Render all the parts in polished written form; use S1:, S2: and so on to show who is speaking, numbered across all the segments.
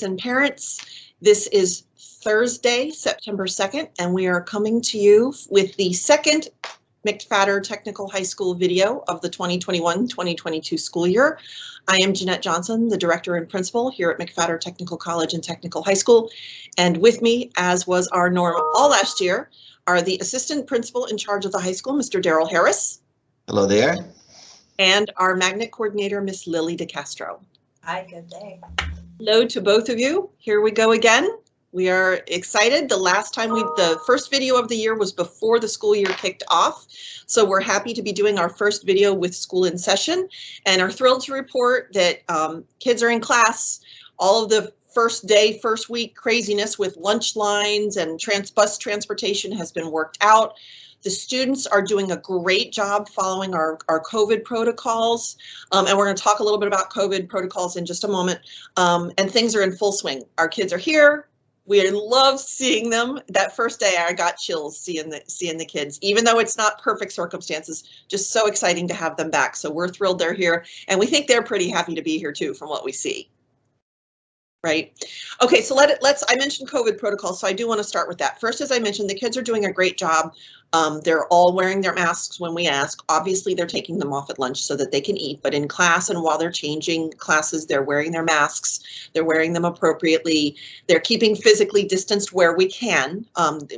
S1: and parents. This is Thursday, September 2nd, and we are coming to you with the second McFatter Technical High School video of the 2021-2022 school year. I am Jeanette Johnson, the director and principal here at McFatter Technical College and Technical High School. And with me, as was our norm all last year, are the assistant principal in charge of the high school, Mr. Daryl Harris.
S2: Hello there.
S1: And our magnet coordinator, Miss Lily DeCastro.
S3: Hi, good day.
S1: Hello to both of you. Here we go again. We are excited. The first video of the year was before the school year kicked off. So we're happy to be doing our first video with school in session and are thrilled to report that kids are in class. All of the first day, first week craziness with lunch lines and bus transportation has been worked out. The students are doing a great job following our COVID protocols, and we're going to talk a little bit about COVID protocols in just a moment, and things are in full swing. Our kids are here. We love seeing them. That first day I got chills seeing the kids, even though it's not perfect circumstances, just so exciting to have them back. So we're thrilled they're here, and we think they're pretty happy to be here too from what we see. Right. Okay, so I mentioned COVID protocols, so I do want to start with that. First, as I mentioned, the kids are doing a great job. They're all wearing their masks when we ask. Obviously, they're taking them off at lunch so that they can eat, but in class and while they're changing classes, they're wearing their masks. They're wearing them appropriately. They're keeping physically distanced where we can.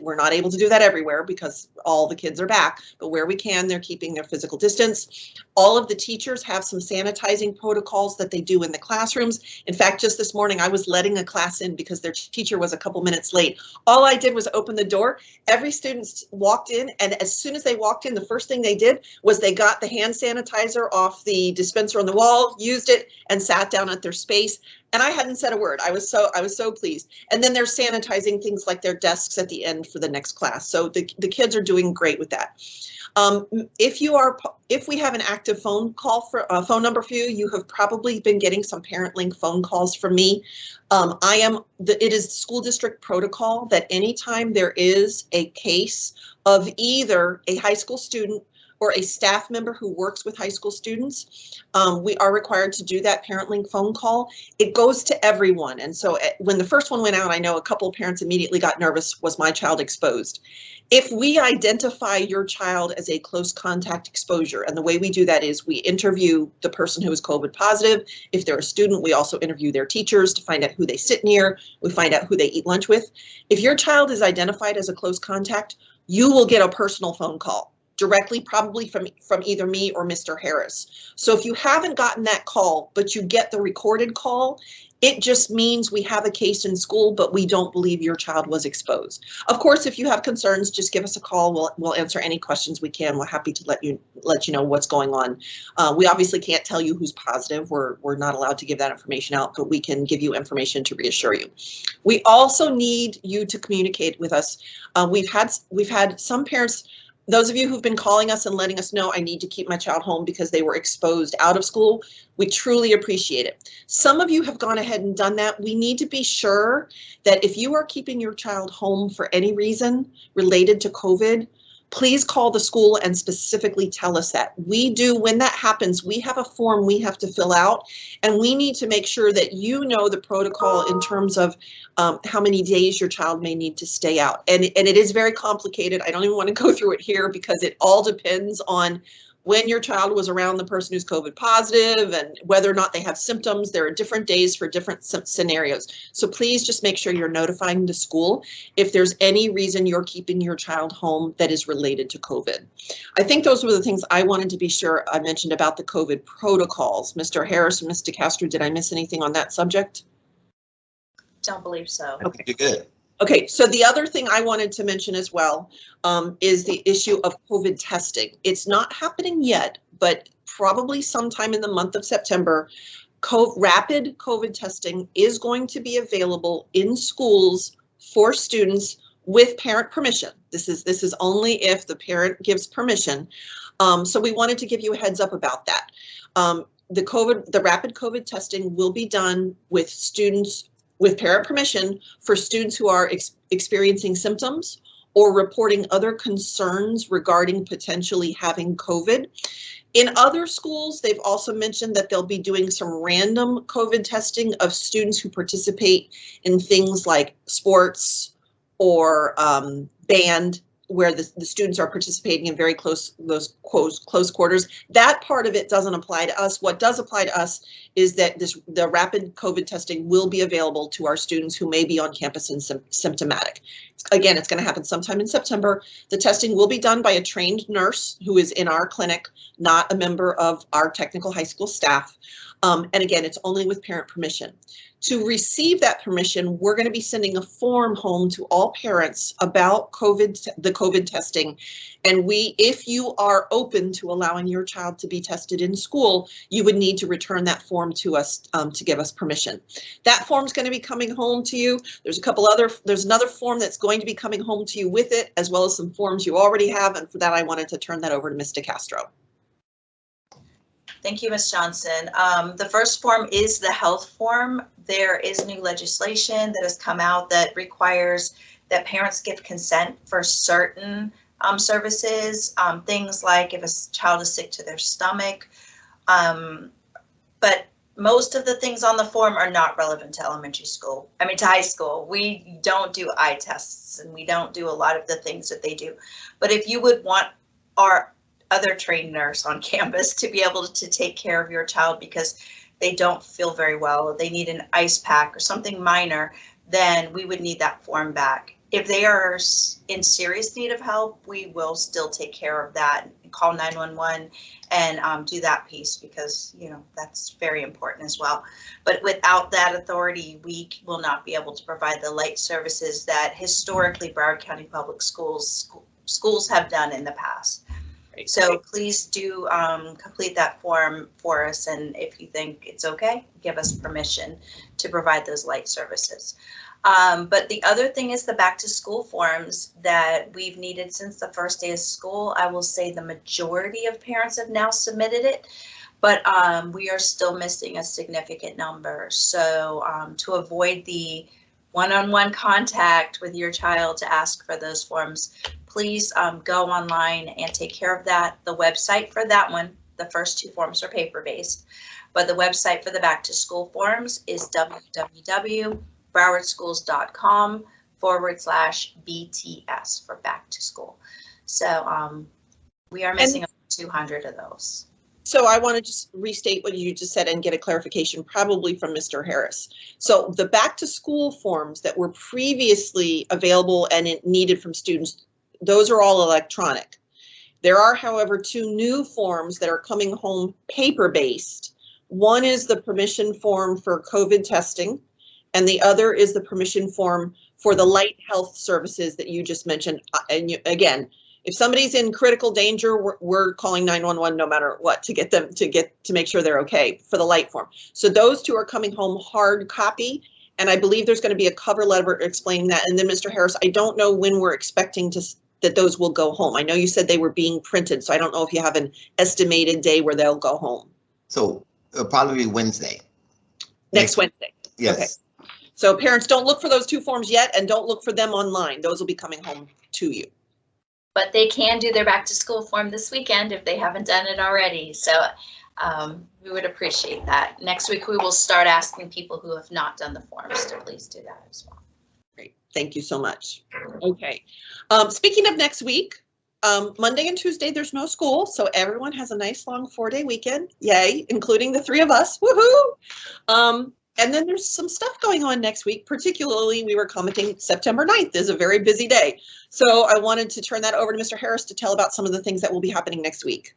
S1: We're not able to do that everywhere because all the kids are back, but where we can, they're keeping their physical distance. All of the teachers have some sanitizing protocols that they do in the classrooms. In fact, just this morning, I was letting a class in because their teacher was a couple minutes late. All I did was open the door. Every student walked in, and as soon as they walked in, the first thing they did was they got the hand sanitizer off the dispenser on the wall, used it, and sat down at their space. And I hadn't said a word. I was so pleased. And then they're sanitizing things like their desks at the end for the next class. So the kids are doing great with that. If we have an active phone number for you, you have probably been getting some parent link phone calls from me. It is school district protocol that anytime there is a case of either a high school student or a staff member who works with high school students, we are required to do that parent link phone call. It goes to everyone. And so when the first one went out, I know a couple of parents immediately got nervous. Was my child exposed? If we identify your child as a close contact exposure, and the way we do that is we interview the person who is COVID positive. If they're a student, we also interview their teachers to find out who they sit near. We find out who they eat lunch with. If your child is identified as a close contact, you will get a personal phone call directly, probably from either me or Mr. Harris. So if you haven't gotten that call, but you get the recorded call, it just means we have a case in school, but we don't believe your child was exposed. Of course, if you have concerns, just give us a call. We'll answer any questions we can. We're happy to let you know what's going on. We obviously can't tell you who's positive. We're not allowed to give that information out, but we can give you information to reassure you. We also need you to communicate with us. We've had some parents. Those of you who've been calling us and letting us know I need to keep my child home because they were exposed out of school, we truly appreciate it. Some of you have gone ahead and done that. We need to be sure that if you are keeping your child home for any reason related to COVID, please call the school and specifically tell us that. When that happens, we have a form we have to fill out, and we need to make sure that you know the protocol in terms of how many days your child may need to stay out. And it is very complicated. I don't even want to go through it here because it all depends on when your child was around the person who's COVID positive and whether or not they have symptoms. There are different days for different scenarios. So please just make sure you're notifying the school if there's any reason you're keeping your child home that is related to COVID. I think those were the things I wanted to be sure I mentioned about the COVID protocols. Mr. Harris and Ms. DeCastro, did I miss anything on that subject?
S3: Don't believe so.
S2: Okay. You're good.
S1: Okay, so the other thing I wanted to mention as well is the issue of COVID testing. It's not happening yet, but probably sometime in the month of September, rapid COVID testing is going to be available in schools for students with parent permission. This is only if the parent gives permission. So we wanted to give you a heads up about that. The rapid COVID testing will be done with students with parent permission for students who are experiencing symptoms or reporting other concerns regarding potentially having COVID. In other schools, they've also mentioned that they'll be doing some random COVID testing of students who participate in things like sports or band, where the students are participating in very close quarters. That part of it doesn't apply to us. What does apply to us is that the rapid COVID testing will be available to our students who may be on campus and symptomatic. Again, it's going to happen sometime in September. The testing will be done by a trained nurse who is in our clinic, not a member of our technical high school staff. And again, it's only with parent permission. To receive that permission, we're going to be sending a form home to all parents about the COVID testing. And if you are open to allowing your child to be tested in school, you would need to return that form to us to give us permission. That form is going to be coming home to you. There's another form that's going to be coming home to you with it, as well as some forms you already have. And for that, I wanted to turn that over to Ms. DeCastro.
S3: Thank you, Ms. Johnson. The first form is the health form. There is new legislation that has come out that requires that parents give consent for certain services, things like if a child is sick to their stomach. But most of the things on the form are not relevant to to high school. We don't do eye tests and we don't do a lot of the things that they do. But if you would want our other trained nurse on campus to be able to take care of your child because they don't feel very well, or they need an ice pack or something minor, then we would need that form back. If they are in serious need of help, we will still take care of that, call 911 and do that piece because, that's very important as well. But without that authority, we will not be able to provide the light services that historically Broward County Public Schools have done in the past. So please do complete that form for us, and if you think it's okay, give us permission to provide those light services. But the other thing is the back to school forms that we've needed since the first day of school. I will say the majority of parents have now submitted it, but we are still missing a significant number. So to avoid the one-on-one contact with your child to ask for those forms, please go online and take care of that. The website for that one, the first two forms are paper-based, but the website for the back to school forms is www.browardschools.com/BTS for back to school. So we are missing 200 of those.
S1: So I want to just restate what you just said and get a clarification, probably from Mr. Harris. So the back to school forms that were previously available and needed from students, those are all electronic. There are, however, two new forms that are coming home paper-based. One is the permission form for COVID testing, and the other is the permission form for the light health services that you just mentioned. And again, if somebody's in critical danger, we're calling 911 no matter what to get them to make sure they're okay for the light form. So those two are coming home hard copy, and I believe there's going to be a cover letter explaining that. And then, Mr. Harris, I don't know when we're expecting that those will go home. I know you said they were being printed, so I don't know if you have an estimated day where they'll go home.
S2: So it'll probably be Wednesday.
S1: Next Wednesday.
S2: Yes.
S1: Okay. So parents, don't look for those two forms yet, and don't look for them online. Those will be coming home to you.
S3: But they can do their back to school form this weekend if they haven't done it already. So we would appreciate that. Next week, we will start asking people who have not done the forms to please do that as well.
S1: Great. Thank you so much. Okay. Speaking of next week, Monday and Tuesday, there's no school. So everyone has a nice long 4-day weekend. Yay, including the three of us. Woohoo! And then there's some stuff going on next week, particularly we were commenting September 9th is a very busy day. So I wanted to turn that over to Mr. Harris to tell about some of the things that will be happening next week.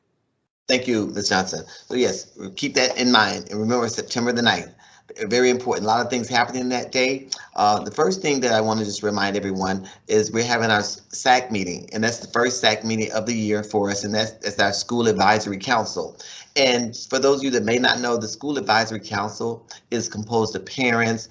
S2: Thank you, Ms. Johnson. So yes, keep that in mind. And remember September the 9th. Very important. A lot of things happening that day. The first thing that I want to just remind everyone is we're having our SAC meeting, and that's the first SAC meeting of the year for us, and that's our School Advisory Council. And for those of you that may not know, the School Advisory Council is composed of parents,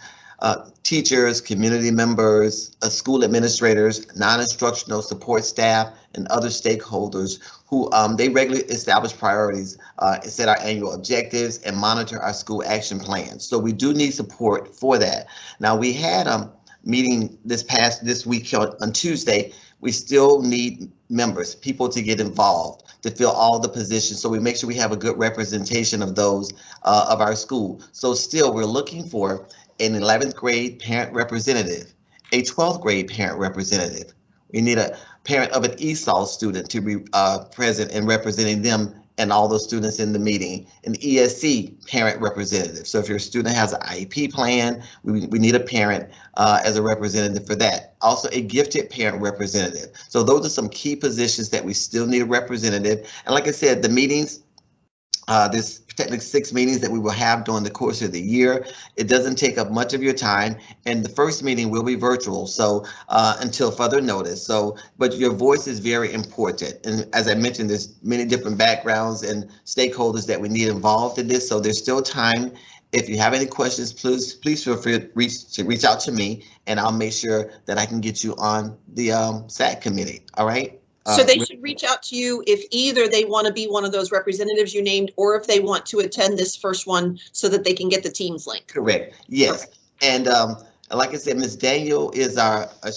S2: teachers, community members, school administrators, non-instructional support staff, and other stakeholders who they regularly establish priorities, set our annual objectives, and monitor our school action plans. So we do need support for that. Now we had a meeting this week on Tuesday we still need members, people to get involved, to fill all the positions. So we make sure we have a good representation of those of our school. So still, we're looking for an 11th grade parent representative, a 12th grade parent representative. We need a parent of an ESOL student to be present and representing them and all those students in the meeting, an ESC parent representative. So if your student has an IEP plan, we need a parent as a representative for that. Also a gifted parent representative. So those are some key positions that we still need a representative. And like I said, the meetings, there's technically 6 meetings that we will have during the course of the year. It doesn't take up much of your time, and the first meeting will be virtual, so until further notice. So, but your voice is very important. And as I mentioned, there's many different backgrounds and stakeholders that we need involved in this. So there's still time. If you have any questions, please feel free to reach out to me, and I'll make sure that I can get you on the SAC committee. All right.
S1: So they should reach out to you if either they want to be one of those representatives you named, or if they want to attend this first one so that they can get the Teams link.
S2: Correct. Yes.
S1: Perfect.
S2: And like I said, Ms. Daniel is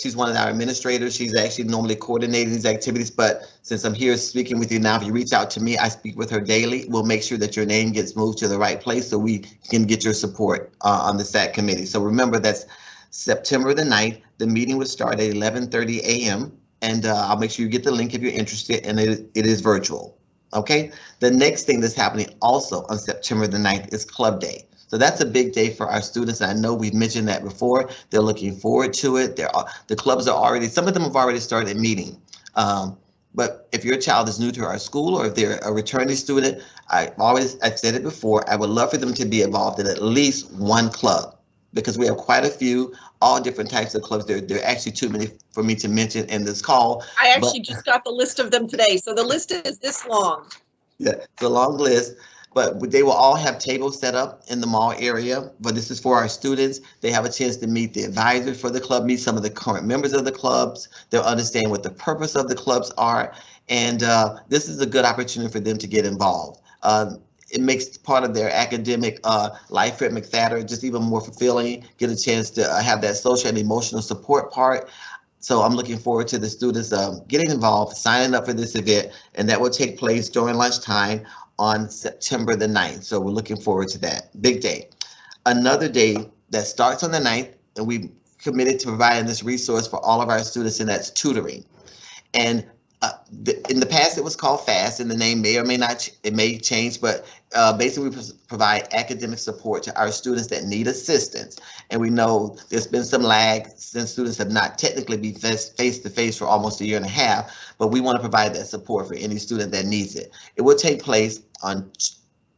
S2: she's one of our administrators. She's actually normally coordinating these activities, but since I'm here speaking with you now, if you reach out to me, I speak with her daily. We'll make sure that your name gets moved to the right place so we can get your support on the SAC committee. So remember, that's September the 9th. The meeting will start at 11:30 a.m. And I'll make sure you get the link if you're interested, and it is virtual. Okay. The next thing that's happening also on September the 9th is Club Day. So that's a big day for our students. I know we've mentioned that before. They're looking forward to it. The clubs are already, some of them have already started meeting. But if your child is new to our school, or if they're a returning student, I've said it before, I would love for them to be involved in at least one club, because we have quite a few, all different types of clubs. There are actually too many for me to mention in this call.
S1: I actually just got the list of them today. So the list is this long.
S2: Yeah, it's a long list, but they will all have tables set up in the mall area. But this is for our students. They have a chance to meet the advisors for the club, meet some of the current members of the clubs. They'll understand what the purpose of the clubs are. And this is a good opportunity for them to get involved. It makes part of their academic life at McFatter just even more fulfilling, get a chance to have that social and emotional support part. So I'm looking forward to the students getting involved, signing up for this event, and that will take place during lunchtime on September the 9th. So we're looking forward to that. Big day. Another day that starts on the 9th, and we committed to providing this resource for all of our students, and that's tutoring. And in the past, it was called FAST, and the name may or may not, it may change, but basically we provide academic support to our students that need assistance. And we know there's been some lag since students have not technically been face-to-face for almost 1.5 years, but we want to provide that support for any student that needs it. It will take place on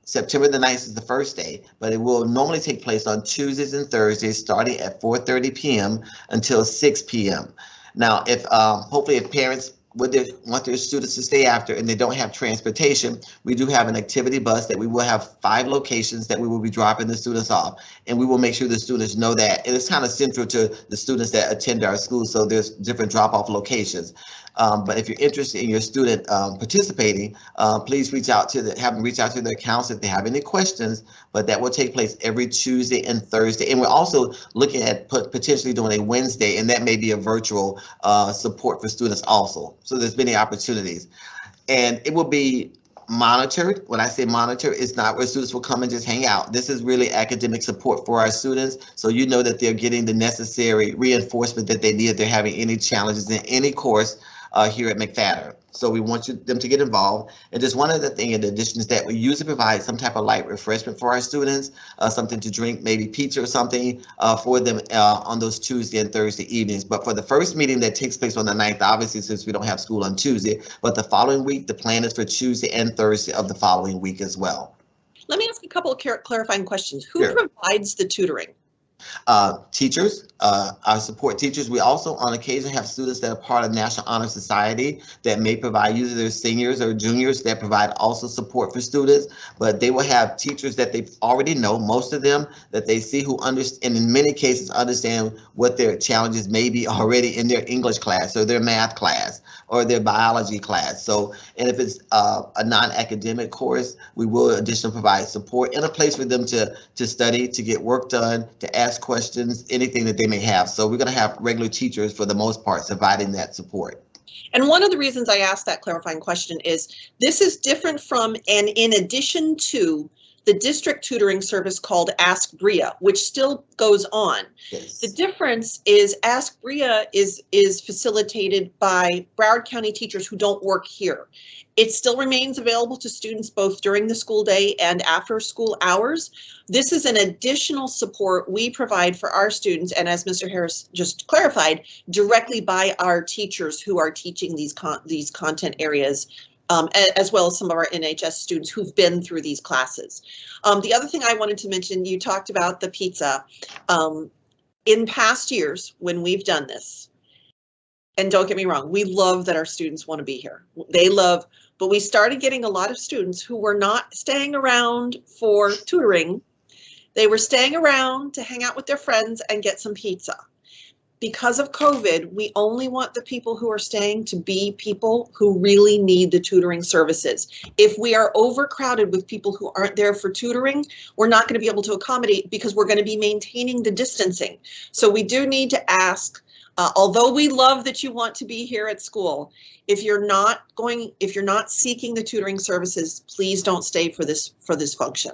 S2: September the 9th is the first day, but it will normally take place on Tuesdays and Thursdays, starting at 4:30 p.m. until 6 p.m. Now, if hopefully if parents want their students to stay after and they don't have transportation, we do have an activity bus that we will have 5 locations that we will be dropping the students off, and we will make sure the students know that. And it's kind of central to the students that attend our school, so there's different drop-off locations. But if you're interested in your student participating, please have them reach out to their counselor if they have any questions. But that will take place every Tuesday and Thursday. And we're also looking at potentially doing a Wednesday, and that may be a virtual support for students also. So there's many opportunities. And it will be monitored. When I say monitor, it's not where students will come and just hang out. This is really academic support for our students, so you know that they're getting the necessary reinforcement that they need if they're having any challenges in any course here at McFatter. So we want them to get involved. And just one other thing in addition is that we usually provide some type of light refreshment for our students, something to drink, maybe pizza or something for them on those Tuesday and Thursday evenings. But for the first meeting that takes place on the 9th, obviously since we don't have school on Tuesday, but the following week, the plan is for Tuesday and Thursday of the following week as well.
S1: Let me ask a couple of clarifying questions. Who provides the tutoring?
S2: Teachers, our support teachers. We also on occasion have students that are part of National Honor Society that may provide, usually they're seniors or juniors that provide also support for students, but they will have teachers that they already know, most of them that they see who understand, and in many cases understand what their challenges may be already in their English class or their math class or their biology class. So, and if it's a non-academic course, we will additionally provide support and a place for them to study, to get work done, to ask questions, anything that they may have. So we're going to have regular teachers for the most part providing that support.
S1: And one of the reasons I asked that clarifying question is this is different from and in addition to the district tutoring service called Ask Bria, which still goes on.
S2: Yes.
S1: The difference is Ask Bria is facilitated by Broward County teachers who don't work here. It still remains available to students both during the school day and after school hours. This is an additional support we provide for our students, and as Mr. Harris just clarified, directly by our teachers who are teaching these content areas, as well as some of our MTHS students who've been through these classes. The other thing I wanted to mention, you talked about the pizza. In past years, when we've done this, and don't get me wrong, we love that our students want to be here. They love, but we started getting a lot of students who were not staying around for tutoring. They were staying around to hang out with their friends and get some pizza. Because of COVID, we only want the people who are staying to be people who really need the tutoring services. If we are overcrowded with people who aren't there for tutoring, we're not going to be able to accommodate because we're going to be maintaining the distancing. So we do need to ask, although we love that you want to be here at school, if you're not seeking the tutoring services, please don't stay for this function.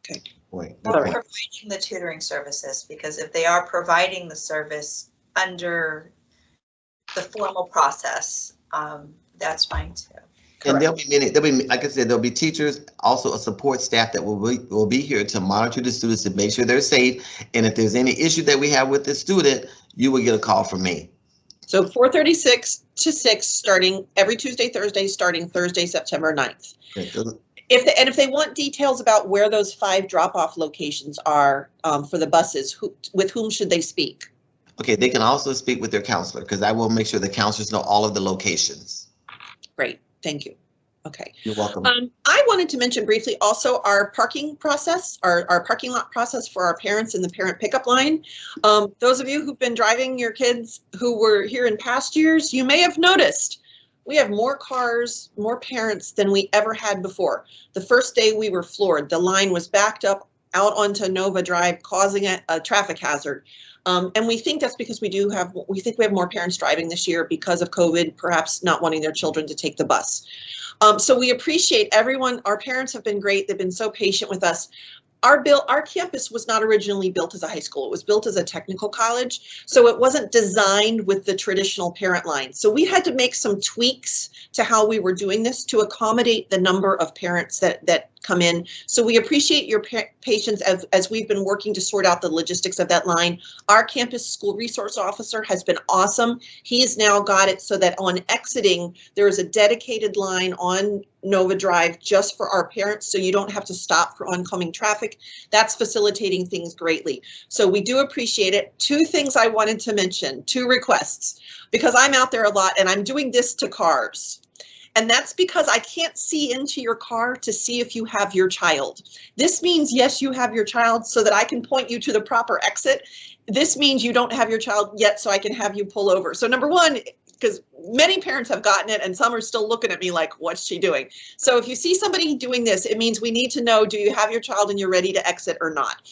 S1: Okay.
S2: Wait,
S3: Or providing the tutoring services, because if they are providing the service under the formal process, that's fine too.
S2: And there'll be like I said, there'll be teachers, also a support staff that will be here to monitor the students to make sure they're safe. And if there's any issue that we have with the student, you will get a call from me.
S1: So 4:36 to 6, starting every Tuesday, Thursday, starting Thursday, September 9th.
S2: Okay.
S1: If they want details about where those 5 drop-off locations are for the buses, with whom should they speak?
S2: Okay, they can also speak with their counselor, because I will make sure the counselors know all of the locations.
S1: Great, thank you. Okay.
S2: You're welcome.
S1: I wanted to mention briefly also our parking process, our parking lot process for our parents in the parent pickup line. Those of you who've been driving your kids who were here in past years, you may have noticed we have more cars, more parents than we ever had before. The first day we were floored. The line was backed up out onto Nova Drive, causing a traffic hazard. And we think that's because we think we have more parents driving this year because of COVID, perhaps not wanting their children to take the bus. So we appreciate everyone. Our parents have been great. They've been so patient with us. Our campus was not originally built as a high school. It was built as a technical college. So it wasn't designed with the traditional parent line. So we had to make some tweaks to how we were doing this to accommodate the number of parents that come in. So we appreciate your patience as we've been working to sort out the logistics of that line. Our campus school resource officer has been awesome. He has now got it so that on exiting, there is a dedicated line on Nova Drive just for our parents, so you don't have to stop for oncoming traffic. That's facilitating things greatly. So we do appreciate it. 2 things I wanted to mention, 2 requests, because I'm out there a lot and I'm doing this to cars. And that's because I can't see into your car to see if you have your child. This means, yes, you have your child so that I can point you to the proper exit. This means you don't have your child yet so I can have you pull over. So number 1, because many parents have gotten it and some are still looking at me like, what's she doing? So if you see somebody doing this, it means we need to know, do you have your child and you're ready to exit or not?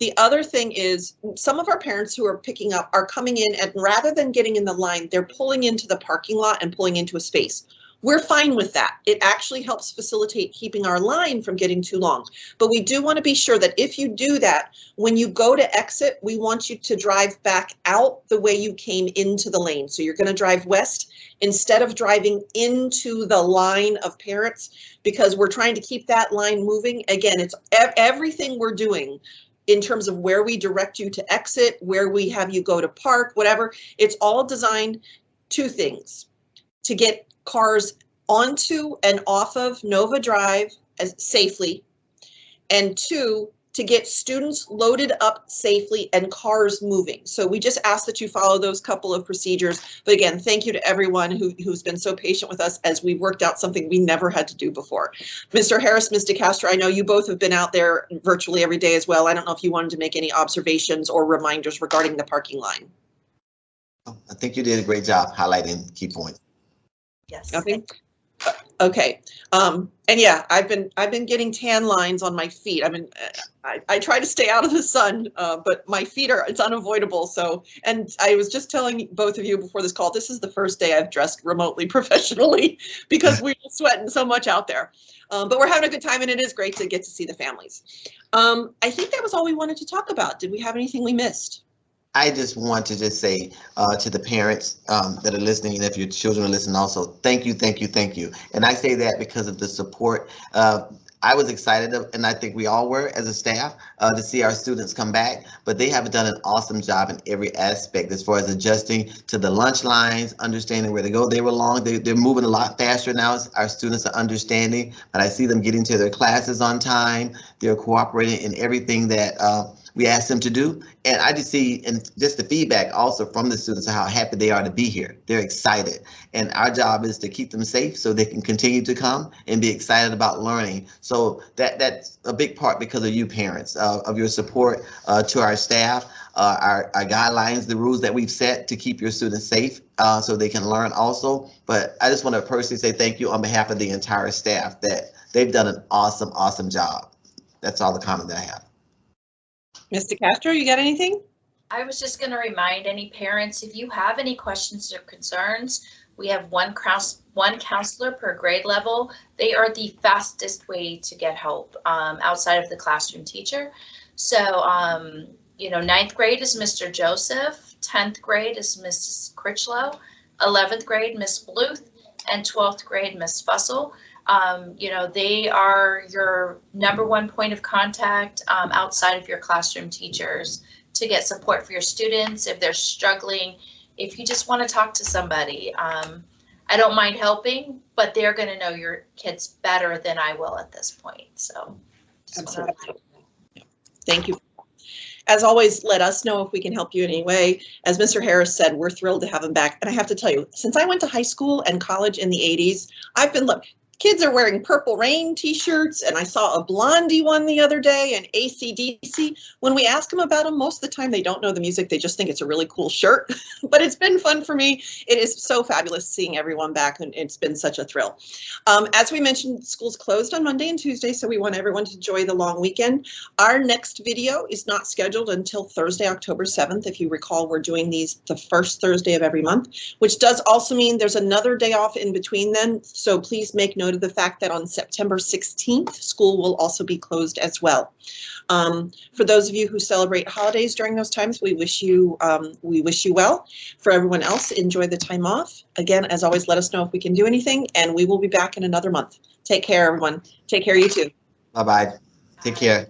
S1: The other thing is some of our parents who are picking up are coming in and rather than getting in the line, they're pulling into the parking lot and pulling into a space. We're fine with that. It actually helps facilitate keeping our line from getting too long. But we do want to be sure that if you do that, when you go to exit, we want you to drive back out the way you came into the lane. So you're going to drive west instead of driving into the line of parents, because we're trying to keep that line moving. Again, it's everything we're doing in terms of where we direct you to exit, where we have you go to park, whatever. It's all designed 2 things: to get cars onto and off of Nova Drive as safely, and 2, to get students loaded up safely and cars moving. So we just ask that you follow those couple of procedures. But again, thank you to everyone who's been so patient with us as we worked out something we never had to do before. Mr. Harris, Ms. DeCastro, I know you both have been out there virtually every day as well. I don't know if you wanted to make any observations or reminders regarding the parking line.
S2: I think you did a great job highlighting key points.
S3: Yes.
S1: Okay. Okay. And yeah, I've been getting tan lines on my feet. I mean, I try to stay out of the sun, but my feet it's unavoidable. So, and I was just telling both of you before this call, this is the first day I've dressed remotely professionally because we were sweating so much out there. But we're having a good time, and it is great to get to see the families. I think that was all we wanted to talk about. Did we have anything we missed?
S2: I just want to just say to the parents that are listening, and if your children are listening also, thank you, thank you, thank you. And I say that because of the support. I was excited, and I think we all were as a staff, to see our students come back, but they have done an awesome job in every aspect as far as adjusting to the lunch lines, understanding where to go. They were long, they're moving a lot faster now. Our students are understanding, but I see them getting to their classes on time. They're cooperating in everything that we asked them to do. And I just see, and just the feedback also from the students, how happy they are to be here. They're excited. And our job is to keep them safe so they can continue to come and be excited about learning. So that's a big part because of you parents, of your support to our staff, our guidelines, the rules that we've set to keep your students safe so they can learn also. But I just want to personally say thank you on behalf of the entire staff, that they've done an awesome, awesome job. That's all the comment that I have.
S1: Mr. Castro, you got anything?
S3: I was just going to remind any parents, if you have any questions or concerns, we have one counselor per grade level. They are the fastest way to get help outside of the classroom teacher. So, you know, 9th grade is Mr. Joseph, 10th grade is Mrs. Crichlow, 11th grade Miss Bluth, and 12th grade Miss Fussell. You know, they are your #1 point of contact outside of your classroom teachers to get support for your students if they're struggling. If you just want to talk to somebody, I don't mind helping, but they're going to know your kids better than I will at this point. So,
S1: absolutely. Thank you. As always, let us know if we can help you in any way. As Mr. Harris said, we're thrilled to have him back. And I have to tell you, since I went to high school and college in the 80s, I've been kids are wearing Purple Rain t-shirts, and I saw a Blondie one the other day, and AC/DC. When we ask them about them, most of the time they don't know the music. They just think it's a really cool shirt. But it's been fun for me. It is so fabulous seeing everyone back, and it's been such a thrill. As we mentioned, school's closed on Monday and Tuesday, so we want everyone to enjoy the long weekend. Our next video is not scheduled until Thursday, October 7th. If you recall, we're doing these the first Thursday of every month, which does also mean there's another day off in between then. So please make note of the fact that on September 16th, school will also be closed as well. For those of you who celebrate holidays during those times, we wish you well. For everyone else, enjoy the time off. Again, as always, let us know if we can do anything, and we will be back in another month. Take care, everyone. Take care, you too.
S2: Bye-bye. Take care.